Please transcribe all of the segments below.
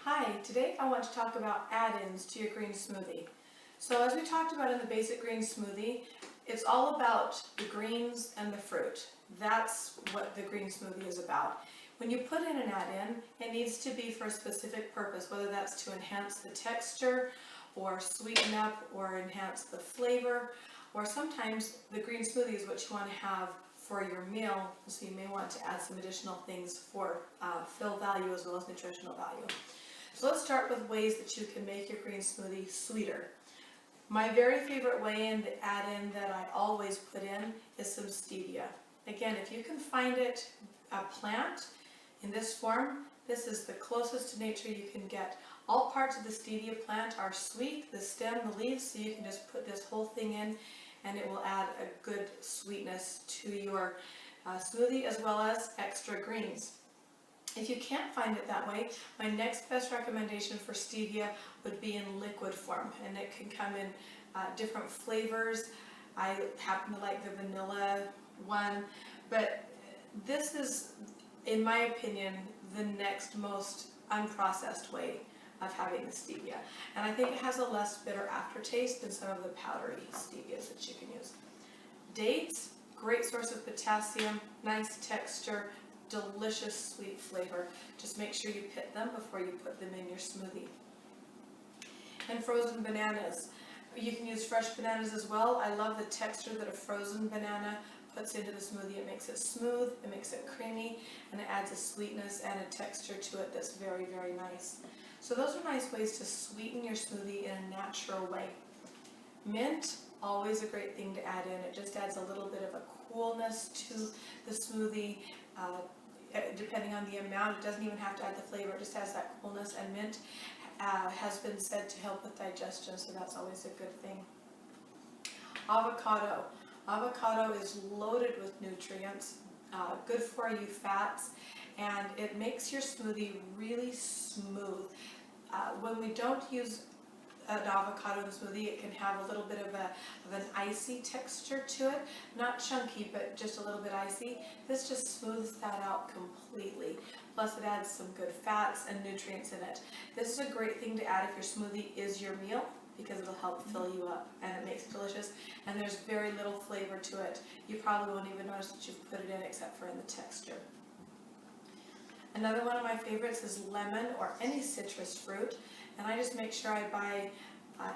Hi, today I want to talk about add-ins to your green smoothie. So as we talked about in the basic green smoothie, it's all about the greens and the fruit. That's what the green smoothie is about. When you put in an add-in, it needs to be for a specific purpose, whether that's to enhance the texture or sweeten up or enhance the flavor, or sometimes the green smoothie is what you want to have for your meal, so you may want to add some additional things for fill value as well as nutritional value. So let's start with ways that you can make your green smoothie sweeter. My very favorite way in the add-in that I always put in is some stevia. Again, if you can find it, a plant in this form, this is the closest to nature you can get. All parts of the stevia plant are sweet, the stem, the leaves, so you can just put this whole thing in and it will add a good sweetness to your smoothie as well as extra greens. If you can't find it that way, my next best recommendation for stevia would be in liquid form, and it can come in different flavors. I happen to like the vanilla one, but this is, in my opinion, the next most unprocessed way of having the stevia. And I think it has a less bitter aftertaste than some of the powdery stevias that you can use. Dates, great source of potassium, nice texture, delicious sweet flavor. Just make sure you pit them before you put them in your smoothie. And frozen bananas. You can use fresh bananas as well. I love the texture that a frozen banana puts into the smoothie. It makes it smooth, it makes it creamy, and it adds a sweetness and a texture to it that's very, very nice. So those are nice ways to sweeten your smoothie in a natural way. Mint, always a great thing to add in. It just adds a little bit of a coolness to the smoothie. Depending on the amount, it doesn't even have to add the flavor, it just has that coolness, and mint has been said to help with digestion, so that's always a good thing. Avocado. Avocado is loaded with nutrients, good for you fats, and it makes your smoothie really smooth. When we don't use an avocado in the smoothie, it can have a little bit of an icy texture to it. Not chunky, but just a little bit icy. This just smooths that out completely. Plus it adds some good fats and nutrients in it. This is a great thing to add if your smoothie is your meal, because it'll help fill you up and it makes it delicious, and there's very little flavor to it. You probably won't even notice that you've put it in except for in the texture. Another one of my favorites is lemon or any citrus fruit, and I just make sure I buy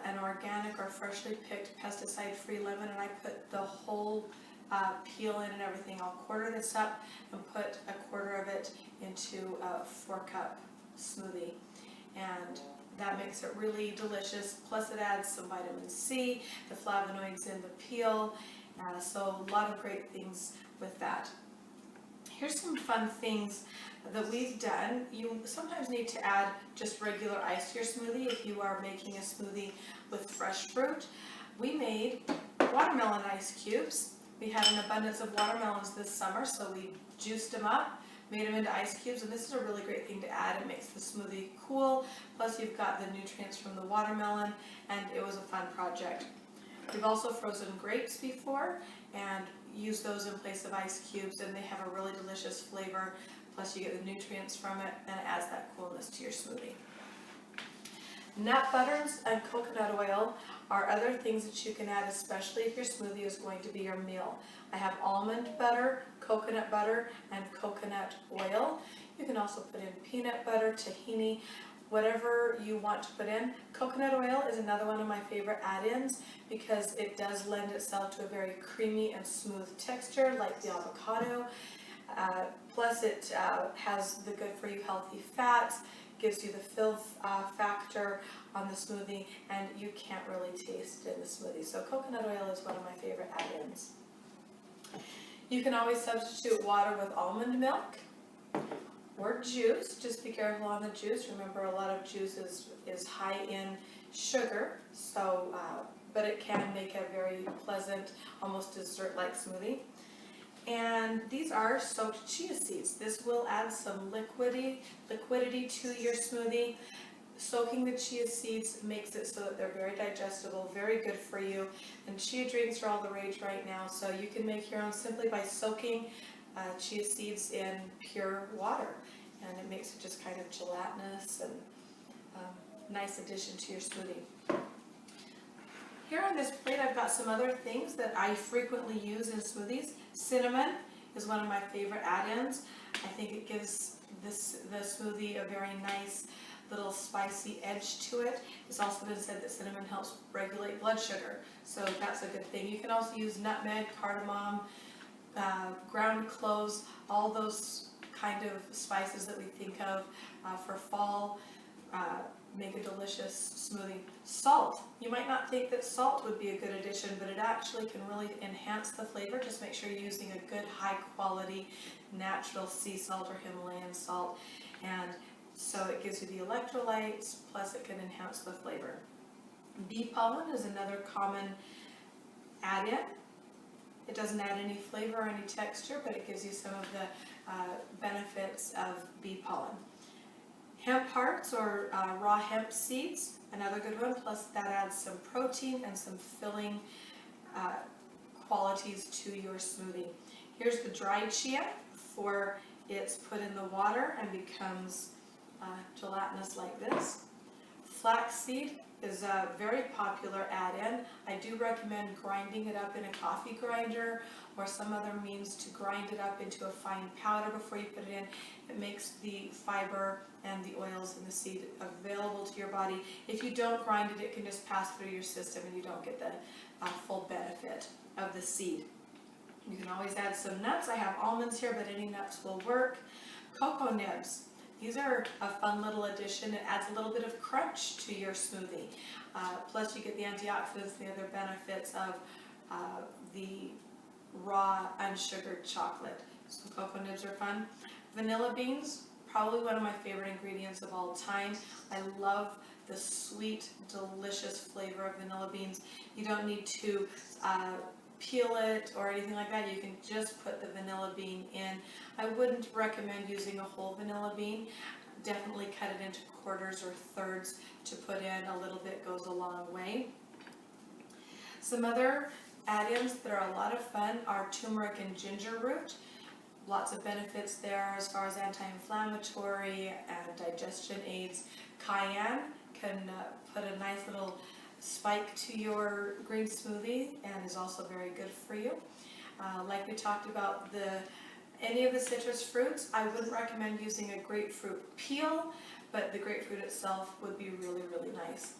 an organic or freshly picked pesticide-free lemon, and I put the whole peel in and everything. I'll quarter this up and put a quarter of it into a 4-cup smoothie, and that makes it really delicious. Plus it adds some vitamin C, the flavonoids in the peel, so a lot of great things with that. Here's some fun things that we've done. You sometimes need to add just regular ice to your smoothie if you are making a smoothie with fresh fruit. We made watermelon ice cubes. We had an abundance of watermelons this summer, so we juiced them up, made them into ice cubes, and this is a really great thing to add. It makes the smoothie cool, plus you've got the nutrients from the watermelon, and it was a fun project. We've also frozen grapes before and used those in place of ice cubes, and they have a really delicious flavor. Plus you get the nutrients from it, and it adds that coolness to your smoothie. Nut butters and coconut oil are other things that you can add, especially if your smoothie is going to be your meal. I have almond butter, and coconut oil. You can also put in peanut butter, tahini, whatever you want to put in. Coconut oil is another one of my favorite add-ins because it does lend itself to a very creamy and smooth texture like the avocado. Plus it has the good for you healthy fats, gives you the fill factor on the smoothie, and you can't really taste in the smoothie. So coconut oil is one of my favorite add-ins. You can always substitute water with almond milk or juice. Just be careful on the juice. Remember, a lot of juice is high in sugar, so but it can make a very pleasant, almost dessert-like smoothie. And these are soaked chia seeds. This will add some liquidity to your smoothie. Soaking the chia seeds makes it so that they're very digestible, very good for you. And chia drinks are all the rage right now, so you can make your own simply by soaking chia seeds in pure water. And it makes it just kind of gelatinous and nice addition to your smoothie. Here on this plate I've got some other things that I frequently use in smoothies. Cinnamon is one of my favorite add-ins. I think it gives the smoothie a very nice little spicy edge to it. It's also been said that cinnamon helps regulate blood sugar, so that's a good thing. You can also use nutmeg, cardamom, ground cloves, all those kind of spices that we think of for fall. Make a delicious smoothie. Salt. You might not think that salt would be a good addition, but it actually can really enhance the flavor. Just make sure you're using a good high quality natural sea salt or Himalayan salt, and so it gives you the electrolytes, plus it can enhance the flavor. Bee pollen is another common add-in. It doesn't add any flavor or any texture, but it gives you some of the benefits of bee pollen. Hemp hearts or raw hemp seeds, another good one, plus that adds some protein and some filling qualities to your smoothie. Here's the dried chia before it's put in the water and becomes gelatinous like this. Flaxseed is a very popular add-in. I do recommend grinding it up in a coffee grinder or some other means to grind it up into a fine powder before you put it in. It makes the fiber and the oils in the seed available to your body. If you don't grind it, it can just pass through your system and you don't get the full benefit of the seed. You can always add some nuts. I have almonds here, but any nuts will work. Cocoa nibs. These are a fun little addition. It adds a little bit of crunch to your smoothie. Plus you get the antioxidants and the other benefits of the raw unsugared chocolate. So cocoa nibs are fun. Vanilla beans, probably one of my favorite ingredients of all time. I love the sweet, delicious flavor of vanilla beans. You don't need to peel it or anything like that. You can just put the vanilla bean in. I wouldn't recommend using a whole vanilla bean. Definitely cut it into quarters or thirds to put in. A little bit goes a long way. Some other add-ins that are a lot of fun are turmeric and ginger root. Lots of benefits there as far as anti-inflammatory and digestion aids. Cayenne can put a nice little spike to your green smoothie and is also very good for you. Like we talked about, any of the citrus fruits, I wouldn't recommend using a grapefruit peel, but the grapefruit itself would be really, really nice.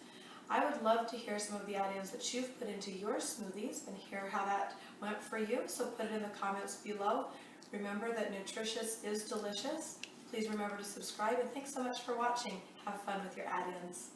I would love to hear some of the add-ins that you've put into your smoothies and hear how that went for you, so put it in the comments below. Remember that nutritious is delicious. Please remember to subscribe, and thanks so much for watching. Have fun with your add-ins.